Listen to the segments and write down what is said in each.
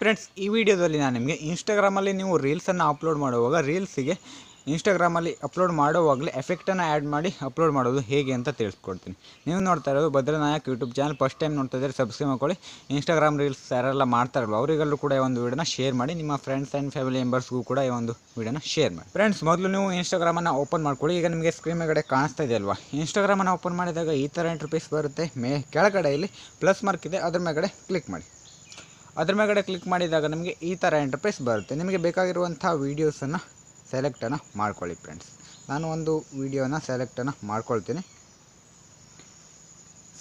Friends, ಈ ವಿಡಿಯೋದಲ್ಲಿ ನಾನು ನಿಮಗೆ ಇನ್ಸ್ಟಾಗ್ರಾಮಲ್ಲಿ ನೀವು ರೀಲ್ಸನ್ನು ಅಪ್ಲೋಡ್ ಮಾಡುವಾಗ ರೀಲ್ಸಿಗೆ ಇನ್ಸ್ಟಾಗ್ರಾಮಲ್ಲಿ ಅಪ್ಲೋಡ್ ಮಾಡುವಾಗಲೇ ಎಫೆಕ್ಟನ್ನು ಆ್ಯಡ್ ಮಾಡಿ ಅಪ್ಲೋಡ್ ಮಾಡೋದು ಹೇಗೆ ಅಂತ ತಿಳಿಸ್ಕೊಡ್ತೀನಿ. ನೀವು ನೋಡ್ತಾ ಇರೋದು ಭದ್ರನಾಯಕ್ ಯೂಟ್ಯೂಬ್ ಚಾನಲ್. ಫಸ್ಟ್ ಟೈಮ್ ನೋಡ್ತಾ ಇದ್ದರೆ ಸಬ್ಸ್ಕ್ರೈಬ್ ಮಾಡ್ಕೊಳ್ಳಿ. ಇನ್ಸ್ಟಾಗ್ರಾಮ್ ರೀಲ್ಸ್ ಯಾರೆಲ್ಲ ಮಾಡ್ತಾರಲ್ವ ಅವರಿಗೆಲ್ಲೂ ಕೂಡ ಈ ಒಂದು ವಿಡಿಯೋನ ಶೇರ್ ಮಾಡಿ. ನಿಮ್ಮ ಫ್ರೆಂಡ್ಸ್ ಆ್ಯಂಡ್ ಫ್ಯಾಮಿಲಿ ಮೆಂಬರ್ಸ್ಗೂ ಕೂಡ ಈ ಒಂದು ವಿಡಿಯೋನ ಶೇರ್ ಮಾಡಿ. ಫ್ರೆಂಡ್ಸ್, ಮೊದಲು ನೀವು ಇನ್ಸ್ಟಾಗ್ರಾಮನ್ನು ಓಪನ್ ಮಾಡ್ಕೊಳ್ಳಿ. ಈಗ ನಿಮಗೆ ಸ್ಕ್ರೀನ್ ಮೇಲ್ಗಡೆ ಕಾಣಿಸ್ತಾ ಇದೆ ಅಲ್ವಾ. ಇನ್ಸ್ಟಾಗ್ರಾಮನ್ನು ಓಪನ್ ಮಾಡಿದಾಗ ಈ ಥರ ಇಂಟರ್ಫೇಸ್ ಬರುತ್ತೆ. ಕೆಳಗಡೆ ಇಲ್ಲಿ ಪ್ಲಸ್ ಮಾರ್ಕ್ ಇದೆ, ಅದ್ರ ಮೇಲ್ಗಡೆ ಕ್ಲಿಕ್ ಮಾಡಿ. ಅದ್ರ ಮೇಲ್ಗಡೆ ಕ್ಲಿಕ್ ಮಾಡಿದಾಗ ನಿಮಗೆ ಈ ಥರ ಇಂಟರ್ಫೇಸ್ ಬರುತ್ತೆ. ನಿಮಗೆ ಬೇಕಾಗಿರುವಂಥ ವೀಡಿಯೋಸನ್ನು ಸೆಲೆಕ್ಟನ್ನು ಮಾಡ್ಕೊಳ್ಳಿ. ಫ್ರೆಂಡ್ಸ್, ನಾನು ಒಂದು ವೀಡಿಯೋನ ಸೆಲೆಕ್ಟನ್ನು ಮಾಡ್ಕೊಳ್ತೀನಿ.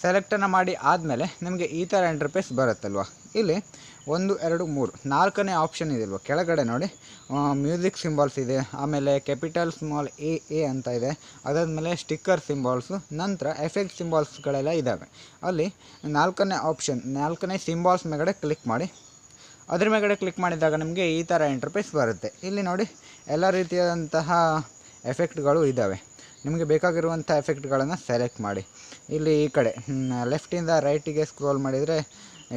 ಸೆಲೆಕ್ಟನ್ನು ಮಾಡಿ ಆದಮೇಲೆ ನಿಮಗೆ ಈ ಥರ ಇಂಟರ್ಫೇಸ್ ಬರುತ್ತಲ್ವ. ಇಲ್ಲಿ 1 2 3 4ನೇ ಆಪ್ಷನ್ ಇದೆಯಲ್ವ, ಕೆಳಗಡೆ ನೋಡಿ ಮ್ಯೂಸಿಕ್ ಸಿಂಬಾಲ್ಸ್ ಇದೆ, ಆಮೇಲೆ ಕ್ಯಾಪಿಟಲ್ ಸ್ಮಾಲ್ ಎ ಅಂತ ಇದೆ, ಅದಾದಮೇಲೆ ಸ್ಟಿಕ್ಕರ್ ಸಿಂಬಾಲ್ಸು, ನಂತರ ಎಫೆಕ್ಟ್ ಸಿಂಬಾಲ್ಸ್ಗಳೆಲ್ಲ ಇದ್ದಾವೆ. ಅಲ್ಲಿ 4ನೇ ಆಪ್ಷನ್ 4ನೇ ಸಿಂಬಾಲ್ಸ್ ಮೇಲ್ಗಡೆ ಕ್ಲಿಕ್ ಮಾಡಿ. ಅದ್ರ ಮೇಲ್ಗಡೆ ಕ್ಲಿಕ್ ಮಾಡಿದಾಗ ನಿಮಗೆ ಈ ಥರ ಇಂಟರ್ಫೇಸ್ ಬರುತ್ತೆ. ಇಲ್ಲಿ ನೋಡಿ ಎಲ್ಲ ರೀತಿಯಾದಂತಹ ಎಫೆಕ್ಟ್ಗಳು ಇದ್ದಾವೆ. ನಿಮಗೆ ಬೇಕಾಗಿರುವಂಥ ಎಫೆಕ್ಟ್ಗಳನ್ನು ಸೆಲೆಕ್ಟ್ ಮಾಡಿ. ಇಲ್ಲಿ ಈ ಕಡೆ ಲೆಫ್ಟಿಂದ ರೈಟಿಗೆ ಸ್ಕ್ರೋಲ್ ಮಾಡಿದರೆ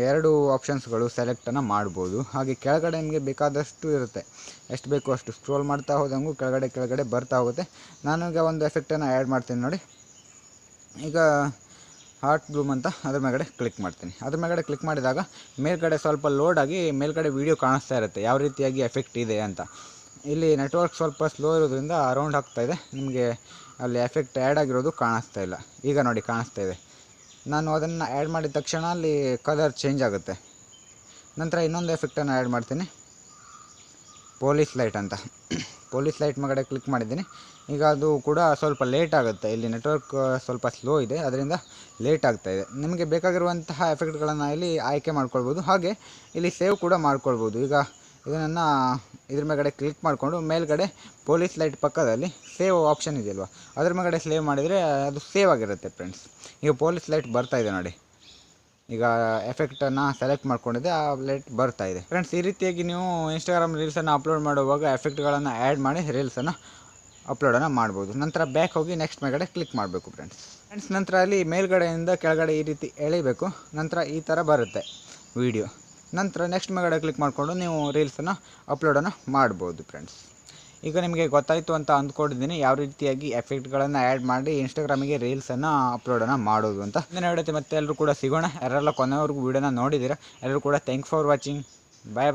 2 ಆಪ್ಷನ್ಸ್ಗಳು ಸೆಲೆಕ್ಟನ್ನು ಮಾಡ್ಬೋದು. ಹಾಗೆ ಕೆಳಗಡೆ ನಿಮಗೆ ಬೇಕಾದಷ್ಟು ಇರುತ್ತೆ, ಎಷ್ಟು ಬೇಕೋ ಅಷ್ಟು ಸ್ಕ್ರೋಲ್ ಮಾಡ್ತಾ ಹೋದಂಗೂ ಕೆಳಗಡೆ ಬರ್ತಾ ಹೋಗುತ್ತೆ. ನಾನೀಗ ಒಂದು ಎಫೆಕ್ಟನ್ನು ಆ್ಯಡ್ ಮಾಡ್ತೀನಿ ನೋಡಿ. ಈಗ ಹಾರ್ಟ್ ಬ್ಲೂಮ್ ಅಂತ ಅದ್ರ ಮೇಲ್ಗಡೆ ಕ್ಲಿಕ್ ಮಾಡ್ತೀನಿ. ಅದ್ರ ಮೇಲ್ಗಡೆ ಕ್ಲಿಕ್ ಮಾಡಿದಾಗ ಮೇಲ್ಗಡೆ ಸ್ವಲ್ಪ ಲೋಡ್ ಆಗಿ ಮೇಲ್ಗಡೆ ವೀಡಿಯೋ ಕಾಣಿಸ್ತಾ ಇರುತ್ತೆ, ಯಾವ ರೀತಿಯಾಗಿ ಎಫೆಕ್ಟ್ ಇದೆ ಅಂತ. ಇಲ್ಲಿ ನೆಟ್ವರ್ಕ್ ಸ್ವಲ್ಪ ಸ್ಲೋ ಇರೋದ್ರಿಂದ ಅರೌಂಡ್ ಆಗ್ತಾಯಿದೆ, ನಿಮಗೆ ಅಲ್ಲಿ ಎಫೆಕ್ಟ್ ಆ್ಯಡ್ ಆಗಿರೋದು ಕಾಣಿಸ್ತಾ ಇಲ್ಲ. ಈಗ ನೋಡಿ ಕಾಣಿಸ್ತಾ ಇದೆ. ನಾನು ಅದನ್ನು ಆ್ಯಡ್ ಮಾಡಿದ ತಕ್ಷಣ ಅಲ್ಲಿ ಕಲರ್ ಚೇಂಜ್ ಆಗುತ್ತೆ. ನಂತರ ಇನ್ನೊಂದು ಎಫೆಕ್ಟನ್ನು ಆ್ಯಡ್ ಮಾಡ್ತೀನಿ, ಪೊಲೀಸ್ ಲೈಟ್ ಅಂತ. ಪೊಲೀಸ್ ಲೈಟ್ ಮೇಲ್ಗಡೆ ಕ್ಲಿಕ್ ಮಾಡಿದ್ದೀನಿ. ಈಗ ಅದು ಕೂಡ ಸ್ವಲ್ಪ ಲೇಟ್ ಆಗುತ್ತೆ, ಇಲ್ಲಿ ನೆಟ್ವರ್ಕ್ ಸ್ವಲ್ಪ ಸ್ಲೋ ಇದೆ, ಅದರಿಂದ ಲೇಟ್ ಆಗ್ತಾಯಿದೆ. ನಿಮಗೆ ಬೇಕಾಗಿರುವಂತಹ ಎಫೆಕ್ಟ್ಗಳನ್ನು ಇಲ್ಲಿ ಆಯ್ಕೆ ಮಾಡ್ಕೊಳ್ಬೋದು. ಹಾಗೆ ಇಲ್ಲಿ ಸೇವ್ ಕೂಡ ಮಾಡ್ಕೊಳ್ಬೋದು. ಈಗ ಇದನ್ನು ಇದ್ರ ಮೇಲ್ಗಡೆ ಕ್ಲಿಕ್ ಮಾಡಿಕೊಂಡು ಮೇಲ್ಗಡೆ ಪೊಲೀಸ್ ಲೈಟ್ ಪಕ್ಕದಲ್ಲಿ ಸೇವ್ ಆಪ್ಷನ್ ಇದೆಯಲ್ವ, ಅದ್ರ ಮೇಲ್ಗಡೆ ಸೇವ್ ಮಾಡಿದರೆ ಅದು ಸೇವ್ ಆಗಿರುತ್ತೆ. ಫ್ರೆಂಡ್ಸ್, ಈಗ ಪೊಲೀಸ್ ಲೈಟ್ ಬರ್ತಾ ಇದೆ ನೋಡಿ. ಈಗ ಎಫೆಕ್ಟನ್ನು ಸೆಲೆಕ್ಟ್ ಮಾಡ್ಕೊಂಡಿದ್ದೆ, ಆ ಲೈಟ್ ಬರ್ತಾ ಇದೆ. ಫ್ರೆಂಡ್ಸ್, ಈ ರೀತಿಯಾಗಿ ನೀವು ಇನ್ಸ್ಟಾಗ್ರಾಮ್ ರೀಲ್ಸನ್ನು ಅಪ್ಲೋಡ್ ಮಾಡುವಾಗ ಎಫೆಕ್ಟ್ಗಳನ್ನು ಆ್ಯಡ್ ಮಾಡಿ ರೀಲ್ಸನ್ನು ಅಪ್ಲೋಡನ್ನು ಮಾಡ್ಬೋದು. ನಂತರ ಬ್ಯಾಕ್ ಹೋಗಿ ನೆಕ್ಸ್ಟ್ ಮೇಲ್ಗಡೆ ಕ್ಲಿಕ್ ಮಾಡಬೇಕು. ಫ್ರೆಂಡ್ಸ್, ನಂತರ ಅಲ್ಲಿ ಮೇಲ್ಗಡೆಯಿಂದ ಕೆಳಗಡೆ ಈ ರೀತಿ ಎಳಿಬೇಕು. ನಂತರ ಈ ಥರ ಬರುತ್ತೆ ವಿಡಿಯೋ. ನಂತರ ನೆಕ್ಸ್ಟ್ ಮೇಲ್ಗಡೆ ಕ್ಲಿಕ್ ಮಾಡಿಕೊಂಡು ನೀವು ರೀಲ್ಸನ್ನು ಅಪ್ಲೋಡನ್ನು ಮಾಡ್ಬೋದು. ಫ್ರೆಂಡ್ಸ್, ಈಗ ನಿಮಗೆ ಗೊತ್ತಾಯಿತು ಅಂತ ಅಂದ್ಕೊಂಡಿದ್ದೀನಿ ಯಾವ ರೀತಿಯಾಗಿ ಎಫೆಕ್ಟ್ಗಳನ್ನು ಆ್ಯಡ್ ಮಾಡಿ ಇನ್ಸ್ಟಾಗ್ರಾಮಿಗೆ ರೀಲ್ಸನ್ನು ಅಪ್ಲೋಡನ್ನು ಮಾಡೋದು ಅಂತ. ಇದನ್ನು ಹೇಳುತ್ತೆ ಮತ್ತೆ ಎಲ್ಲರೂ ಕೂಡ ಸಿಗೋಣ. ಯಾರೆಲ್ಲ ಕೊನೆವರೆಗೂ ವೀಡಿಯೋನ ನೋಡಿದ್ದೀರಾ ಎಲ್ಲರೂ ಕೂಡ ಥ್ಯಾಂಕ್ಸ್ ಫಾರ್ ವಾಚಿಂಗ್. ಬಾಯ್.